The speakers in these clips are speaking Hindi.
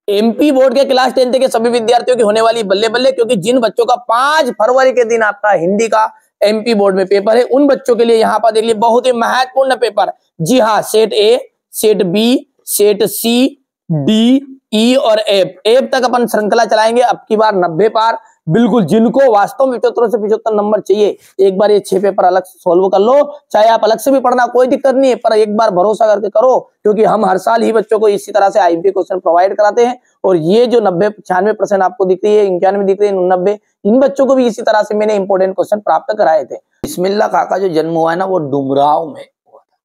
एमपी बोर्ड के क्लास 10th के सभी विद्यार्थियों की होने वाली बल्ले बल्ले, क्योंकि जिन बच्चों का 5 फरवरी के दिन आपका हिंदी का एमपी बोर्ड में पेपर है, उन बच्चों के लिए यहाँ पर देख लीजिए बहुत ही महत्वपूर्ण पेपर। जी हाँ, set A, set B, set C, D, E और एफ तक अपन श्रृंखला चलाएंगे। अब की बार 90 पार, बिल्कुल जिनको वास्तव में 75 से 75 नंबर चाहिए, एक बार ये 6 पेपर अलग सोल्व कर लो, चाहे आप अलग से भी पढ़ना, कोई दिक्कत नहीं है, पर एक बार भरोसा करके करो, क्योंकि हम हर साल ही बच्चों को इसी तरह से आईएमपी क्वेश्चन प्रोवाइड कराते हैं। और ये जो 90-96% आपको दिख रही है, 91 दिख रही है, 99, इन बच्चों को भी इसी तरह से मैंने इंपोर्टेंट क्वेश्चन प्राप्त कराए थे। बिस्मिल्लाह खां का जो जन्म हुआ है ना, वो डुमराव में हुआ था।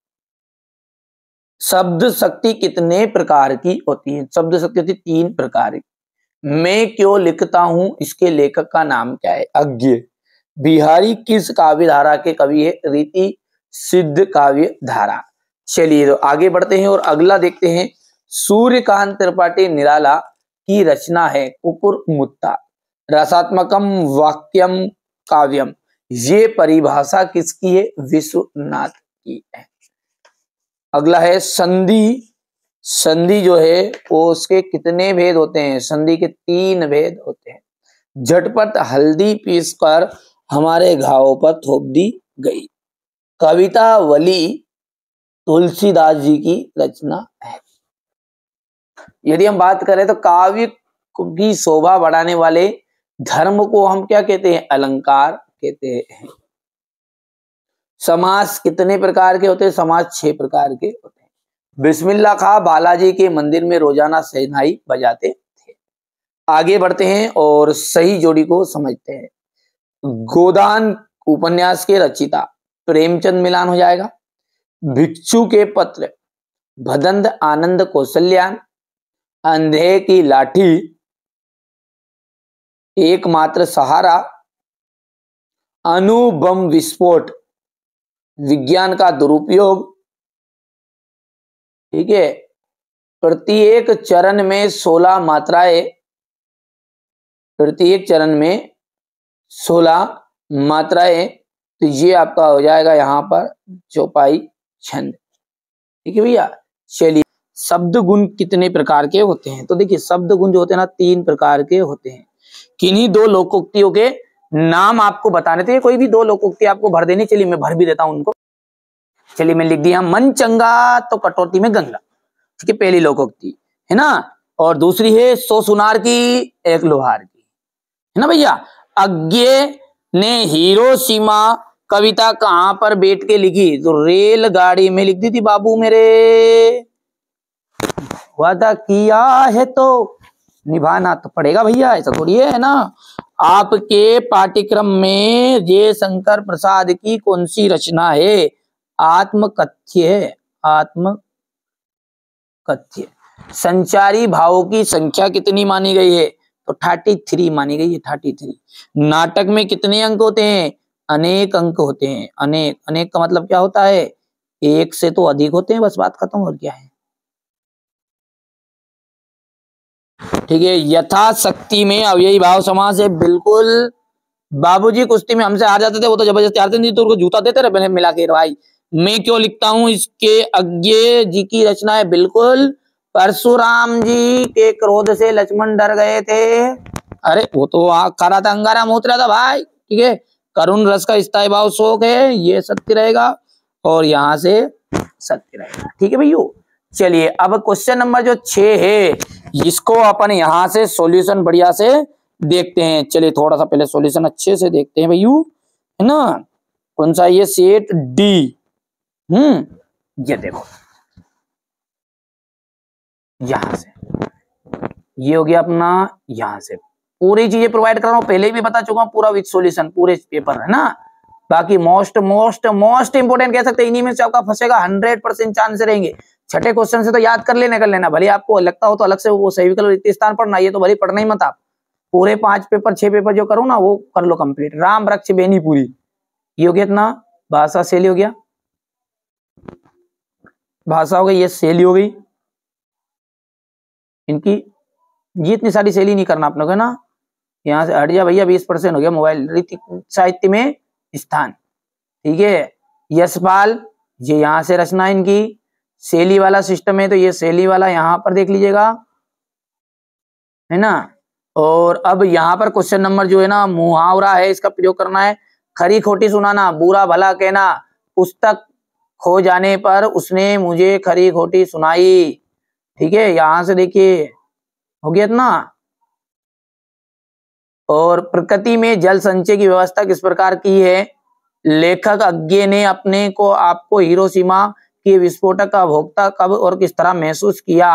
शब्द शक्ति कितने प्रकार की होती है? शब्द शक्ति होती 3 प्रकार की। मैं क्यों लिखता हूं, इसके लेखक का नाम क्या है? अज्ञे। बिहारी किस काव्य धारा के कवि है? रीति सिद्ध काव्य धारा। चलिए तो आगे बढ़ते हैं और अगला देखते हैं। सूर्यकांत त्रिपाठी निराला की रचना है कुकुरमुत्ता, रसात्मकम वाक्यम काव्यम। ये परिभाषा किसकी है? विश्वनाथ की है। अगला है संधि। संधि जो है वो उसके कितने भेद होते हैं? संधि के 3 भेद होते हैं। झटपट हल्दी पीसकर हमारे घावों पर थोप दी गई। कवितावली तुलसीदास जी की रचना है। यदि हम बात करें तो काव्य की शोभा बढ़ाने वाले धर्म को हम क्या कहते हैं? अलंकार कहते हैं। समास कितने प्रकार के होते हैं? समास 6 प्रकार के होते हैं। बिस्मिल्लाह खां बालाजी के मंदिर में रोजाना शहनाई बजाते थे। आगे बढ़ते हैं और सही जोड़ी को समझते हैं। गोदान उपन्यास के रचिता प्रेमचंद मिलान हो जाएगा। भिक्षु के पत्र, भदंत आनंद कौशल्यान, अंधे की लाठी, एकमात्र सहारा, अणुबम विस्फोट, विज्ञान का दुरुपयोग। ठीक है, प्रत्येक चरण में 16 मात्राएं, प्रत्येक चरण में 16 मात्राएं, तो ये आपका हो जाएगा यहां पर चौपाई छंद। ठीक है भैया। चलिए, शब्द गुण कितने प्रकार के होते हैं? तो देखिए, शब्द गुण जो होते हैं ना 3 प्रकार के होते हैं। किन्हीं 2 लोकोक्तियों के नाम आपको बताने थे। कोई भी 2 लोकोक्ति आपको भर देनी। चलिए मैं भर भी देता हूं उनको। चलिए मैं लिख दिया, मन चंगा तो कटौती में गंगा। ठीक है, पहली लोकोक्ति है ना। और दूसरी है 100 सुनार की एक लोहार की, है ना भैया। अज्ञे ने हिरोशिमा कविता कहां पर बैठ के लिखी? तो रेलगाड़ी में लिख दी थी बाबू मेरे। वादा किया है तो निभाना तो पड़ेगा भैया, ऐसा थोड़ी है ना। आपके पाठ्यक्रम में जय शंकर प्रसाद की कौन सी रचना है? आत्मकथ्य है, आत्मकथ्य। संचारी भावों की संख्या कितनी मानी गई है? तो 33 मानी गई है, 33। नाटक में कितने अंक होते हैं? अनेक अंक होते हैं। अनेक, अनेक का मतलब क्या होता है? 1 से तो अधिक होते हैं, बस बात खत्म। और क्या है? ठीक है, यथाशक्ति में अव्ययी भाव समास है, बिल्कुल। बाबूजी कुश्ती में हमसे हार जाते थे, वो तो जबरदस्ती हारते नहीं तो उनको जूता देते रहे मिला के। भाई मैं क्यों लिखता हूं, इसके अज्ञे जी की रचना है, बिल्कुल। परशुराम जी के क्रोध से लक्ष्मण डर गए थे। अरे वो तो खरा था, अंगारा मोत रहा था भाई। ठीक है, करुण रस का स्थायी भाव शोक है, ये सत्य रहेगा। और यहां से सत्य रहेगा। ठीक है भैया। चलिए अब क्वेश्चन नंबर जो 6 है, इसको अपन यहां से सॉल्यूशन बढ़िया से देखते हैं। चलिए थोड़ा सा पहले सॉल्यूशन अच्छे से देखते हैं भैया, है ना। कौन सा? ये सेट डी। ये देखो, यहां से ये हो गया अपना। यहां से पूरी चीजें प्रोवाइड कर रहा हूं, पहले भी बता चुका हूं, पूरा विद सॉल्यूशन, पूरे पेपर, है ना। बाकी मोस्ट इंपोर्टेंट कह सकते हैं, इन्हीं में से आपका फंसेगा 100% चांस रहेंगे। छठे क्वेश्चन से तो याद कर लेना भले आपको लगता हो तो अलग से वो सही विकल्प रिक्त स्थान पढ़ना, ये तो भले पढ़ना ही मत आप। पूरे 5 पेपर 6 पेपर जो करो ना वो कर लो कंप्लीट। राम वृक्ष बेनी पूरी, ये हो गया इतना। भाषा शैली हो गया, भाषा हो गई, ये शैली हो गई इनकी। ये इतनी सारी शैली नहीं करना अपने को, है ना। यहाँ से हट जा भैया, 20% हो गया। मोबाइल साहित्य में स्थान, ठीक है। यशपाल, ये यहाँ से रचना इनकी शैली वाला सिस्टम है, तो ये शैली वाला यहाँ पर देख लीजिएगा। है ना। और अब यहाँ पर क्वेश्चन नंबर जो है ना मुहावरा है, इसका प्रयोग करना है। खरी खोटी सुनाना, बुरा भला कहना, पुस्तक खो जाने पर उसने मुझे खरी खोटी सुनाई। ठीक है, यहां से देखिए हो गया इतना। और प्रकृति में जल संचय की व्यवस्था किस प्रकार की है? लेखक अज्ञे ने अपने को आपको हिरोशिमा के विस्फोटक का भोक्ता कब और किस तरह महसूस किया?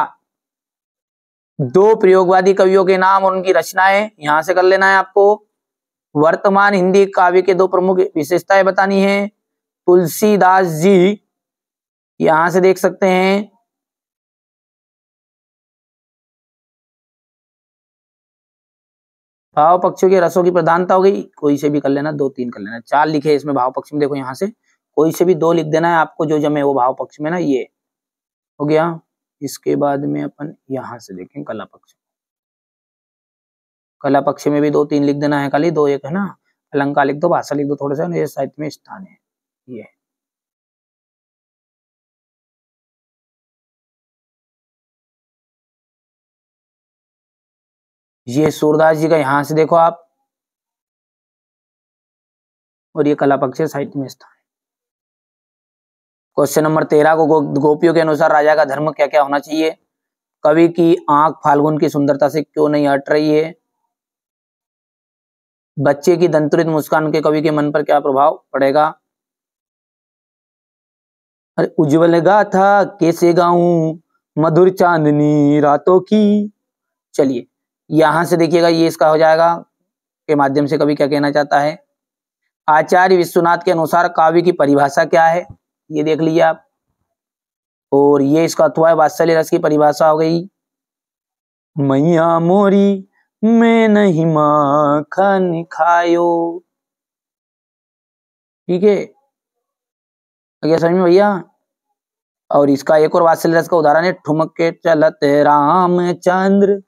दो प्रयोगवादी कवियों के नाम और उनकी रचनाएं यहां से कर लेना है आपको। वर्तमान हिंदी काव्य के दो प्रमुख विशेषताएं बतानी है। तुलसीदास जी यहां से देख सकते हैं। भाव पक्षियों के रसों की प्रधानता हो गई, कोई से भी कर लेना, दो तीन कर लेना। चार लिखे इसमें भाव पक्ष में, देखो यहां से कोई से भी दो लिख देना है आपको, जो जमे वो भाव पक्ष में ना, ये हो गया। इसके बाद में अपन यहां से देखें कला पक्ष। कला पक्ष में भी दो तीन लिख देना है, खाली दो एक है ना। अलंकार लिख दो, भाषा लिख दो थोड़ा सा, ये साहित्य में स्थान है ये। ये सूरदास जी का यहां से देखो आप, और ये कला पक्ष साहित्य में स्थान। क्वेश्चन नंबर 13 को गोपियों के अनुसार राजा का धर्म क्या क्या होना चाहिए? कवि की आंख फाल्गुन की सुंदरता से क्यों नहीं हट रही है? बच्चे की दंतुरित मुस्कान के कवि के मन पर क्या प्रभाव पड़ेगा? अरे उज्जवल गाथा कैसे गाऊं मधुर चांदनी रातों की। चलिए यहां से देखिएगा, ये इसका हो जाएगा के माध्यम से कवि क्या कहना चाहता है। आचार्य विश्वनाथ के अनुसार काव्य की परिभाषा क्या है? ये देख लीजिए आप। और ये इसका अथवा है वात्सल्य रस की परिभाषा हो गई। मैया मोरी मैं नहीं माखन खायो। ठीक है, क्या समझ में भैया? और इसका एक और वात्सल्य रस का उदाहरण है, ठुमक के चलत रामचंद्र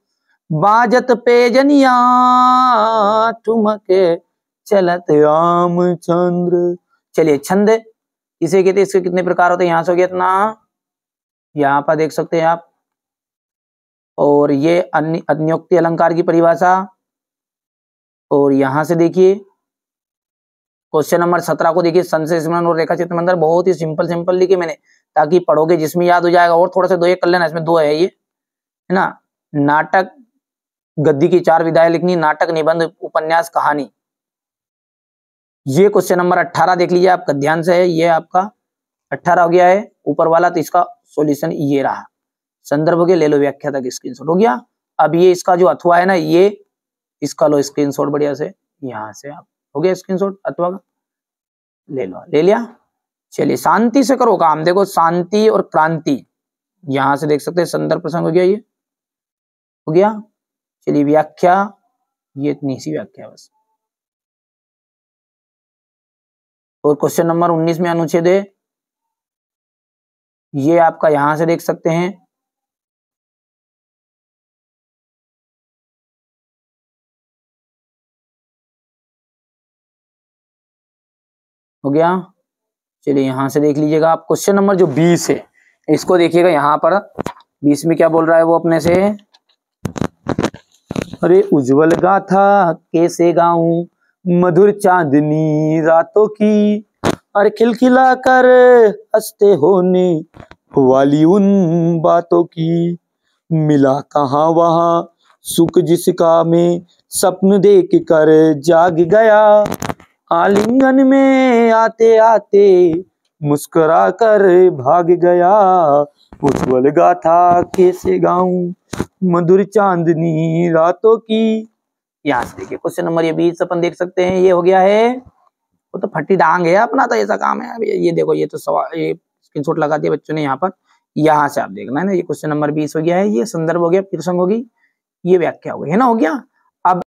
बाजत पे जनिया, ठुमक के चलत रामचंद्र। चलिए छंद इसे कहते हैं, इसके कितने प्रकार होते हैं? यहां से हो गया इतना, यहाँ पर देख सकते हैं आप। और ये अन्योक्ति अलंकार की परिभाषा। और यहां से देखिए क्वेश्चन नंबर 17 को देखिए, संशय स्मरण और रेखा चित्र मंदिर, बहुत ही सिंपल लिखे मैंने, ताकि पढ़ोगे जिसमें याद हो जाएगा। और थोड़ा सा दो एक कर लेना, इसमें दो है ये, है ना। नाटक गद्य की 4 विधाएं लिखनी, नाटक निबंध उपन्यास कहानी। ये क्वेश्चन नंबर 18 देख लीजिए आप, ध्यान से है, ये आपका 18 हो गया है ऊपर वाला। तो इसका सॉल्यूशन ये रहा, संदर्भ के ले लो व्याख्या तक स्क्रीनशॉट हो गया। अब ये इसका जो अथवा है ना, ये इसका लो स्क्रीनशॉट बढ़िया से, यहां से आप हो गया स्क्रीनशॉट अथवा का, ले लो, ले लिया। चलिए शांति से करो काम, देखो शांति और क्रांति यहां से देख सकते हैं, संदर्भ प्रसंग हो गया, ये हो गया। चलिए व्याख्या, ये इतनी सी व्याख्या बस। और क्वेश्चन नंबर 19 में अनुच्छेद है, ये आपका यहां से देख सकते हैं। हो गया। चलिए यहां से देख लीजिएगा आप, क्वेश्चन नंबर जो 20 है इसको देखिएगा। यहाँ पर 20 में क्या बोल रहा है वो अपने से, अरे उज्जवल गाथा कैसे गाऊं मधुर चांदनी रातों की, अरे खिलखिला कर हंसते होने वाली उन बातों की, मिला कहाँ वहां सुख जिसका मैं सपन देख कर जाग गया, आलिंगन में आते आते मुस्कुरा कर भाग गया, उज्जवल गाथा कैसे गाऊं मधुर चांदनी रातों की। यहां से देखिए क्वेश्चन नंबर ये 20 अपन देख सकते हैं, ये हो गया है। वो तो फट्टी डांग है अपना, तो ऐसा काम है। ये देखो, ये तो सवाल, ये स्क्रीनशॉट लगा दिया बच्चों ने यहाँ पर, यहाँ से आप देखना है ना। ये क्वेश्चन नंबर 20 हो गया है, ये संदर्भ हो गया, प्रसंग होगी, ये व्याख्या हो गई है ना, हो गया। अब